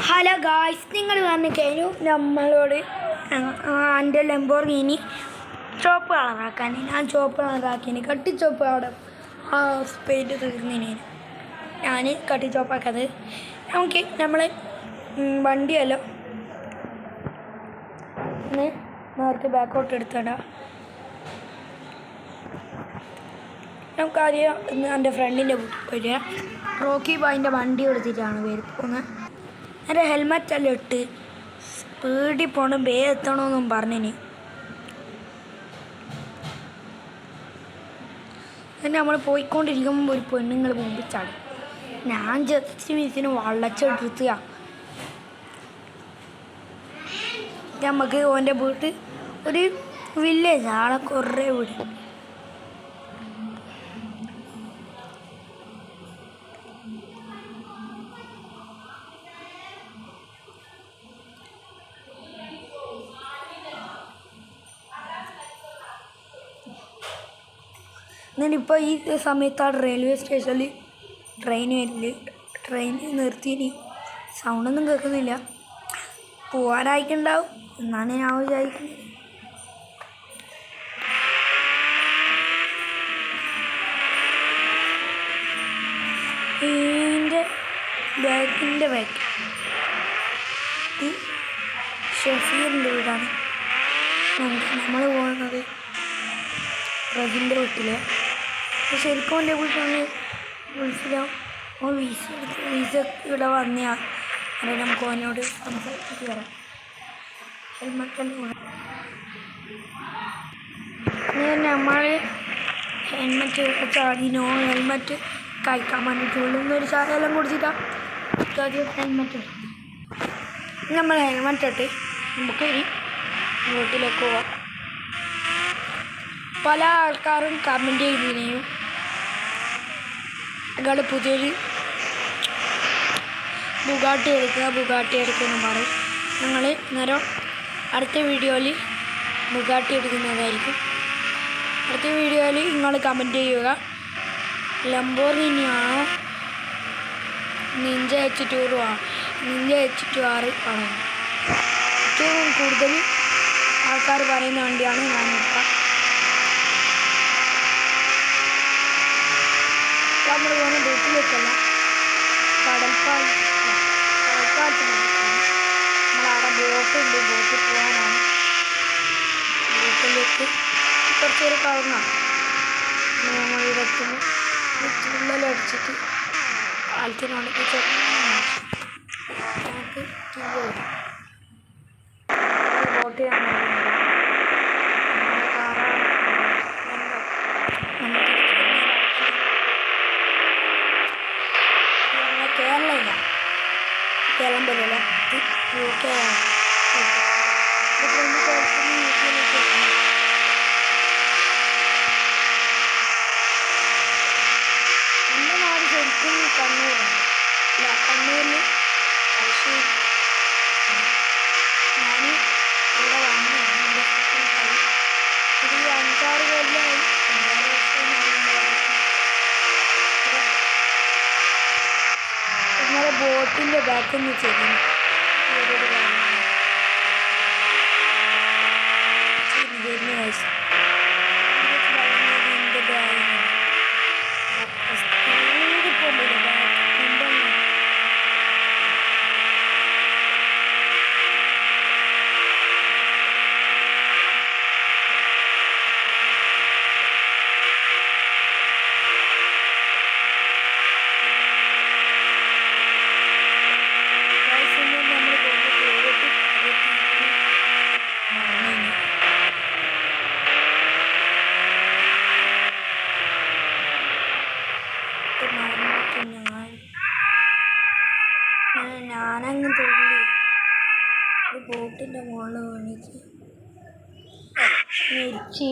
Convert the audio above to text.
Hello guys, നിങ്ങൾ പറഞ്ഞു കഴിഞ്ഞു നമ്മളോട് എൻ്റെ ലംബോർഗിനി ചുവപ്പ് കളറാക്കാൻ. ഞാൻ ചുവപ്പ് കളറാക്കിന് കട്ടി ചുവപ്പ് അവിടെ ആ പെയിൻറ്റ് തീർന്നിന്. ഞാൻ കട്ടി ചുവപ്പാക്കത് നമുക്ക് നമ്മൾ വണ്ടിയല്ലോ നേർക്ക് ബാക്കോട്ട് എടുത്തിടാം. നമുക്കാദ്യം എൻ്റെ ഫ്രണ്ടിൻ്റെ വരിക റോക്കി ബായിൻ്റെ വണ്ടി എടുത്തിട്ടാണ് വരുന്നത്. എൻ്റെ ഹെൽമെറ്റെല്ലാം ഇട്ട് സ്പീഡിൽ പോകണം, വേഗം എത്തണമെന്നും പറഞ്ഞിന്. പിന്നെ നമ്മൾ പോയിക്കൊണ്ടിരിക്കുമ്പോൾ ഒരു പെണ്ണുങ്ങൾ മുമ്പിൽ ചാടും. ഞാൻ ജസ്റ്റ് മിസ്സിന് വള്ളച്ചെടുത്തുക. നമുക്ക് ഓൻ്റെ വീട്ട് ഒരു വില്ലേജ് ആളെ കുറേ വീട്. എന്നിട്ടിപ്പോൾ ഈ സമയത്താണ് റെയിൽവേ സ്റ്റേഷനിൽ ട്രെയിൻ നിർത്തിയിന്. സൗണ്ടൊന്നും കേൾക്കുന്നില്ല. പോകാനായിട്ടുണ്ടാവും എന്നാണ് ഞാൻ വിചാരിക്കുന്നത്. ഇതിൻ്റെ ബാക്കിൻ്റെ ബാക്ക് ഷെഫീറിൻ്റെ വീടാണ്. നമ്മൾ പോകുന്നത് റജിൻ്റെ വീട്ടിൽ. ശരിക്കും എൻ്റെ വീട്ടിലാണ് വിളിച്ചില്ല. വീസ ഇവിടെ വന്നയാ അല്ലെങ്കിൽ നമുക്ക് അവനോട് സംസാരിച്ചിട്ട് വരാം. ഹെൽമെറ്റെല്ലാം കൂടെ നമ്മൾ ഹെൽമെറ്റ് ചാടിനോ ഹെൽമെറ്റ് കഴിക്കാൻ വേണ്ടിയിട്ട് ഉള്ളിന്നൊരു ചായയെല്ലാം കുടിച്ചിട്ടാണ് ആദ്യം ഹെൽമെറ്റ് ഇടും. നമ്മൾ ഹെൽമെറ്റ് ഇട്ട് നമുക്ക് ഇനി വീട്ടിലേക്ക് പോവാം. പല ആൾക്കാരും കമൻറ്റ് ചെയ്തിനെയും നിങ്ങൾ പുതിയൊരു ബുഗാട്ടി എടുക്കുമെന്ന് പറയും. ഞങ്ങൾ നേരം അടുത്ത വീഡിയോയിൽ ബുഗാട്ടി എടുക്കുന്നതായിരിക്കും. അടുത്ത വീഡിയോയിൽ നിങ്ങൾ കമൻറ്റ് ചെയ്യുക ലംബോർഗിനിയാണോ നിഞ്ച H2R ആണോ. ഏറ്റവും കൂടുതൽ ആൾക്കാർ പറയുന്ന വണ്ടിയാണ് ഞാൻ എടുക്കാം. നമ്മൾ പോകുന്ന ബോട്ടിലേക്കല്ല, കടൽപ്പാലത്തിൽ നമ്മളവിടെ ബോട്ടുണ്ട്. ബോട്ടിൽ പോകാനാണ്. ബോട്ടിലേക്ക് കുറച്ചൊരു കറങ്ങാം. നമ്മളിവിടെ എത്തുമ്പോൾ ചുള്ളലടിച്ചിട്ട് കാലത്തിനോട് നമുക്ക് ബോട്ട് ചെയ്യാൻ കേരളം പോലെയല്ല, എൻ്റെ നാട് ശരിക്കും കണ്ണൂരാണ്. അല്ല, കണ്ണൂരിൽ തലശ്ശേരി. ഞാൻ ഇവിടെ വന്നു ഒരു 5-6 കൊല്ലമായി. 5-6 വർഷം ഇന്നലെ ബോട്ടിൻ്റെ ബാക്കൊന്ന് ചെയ്യുന്നു. ഞാനങ്ങ് തുള്ളി ഒരു ബോട്ടിൻ്റെ മുകളിൽ വീണിച്ച് മരിച്ച്.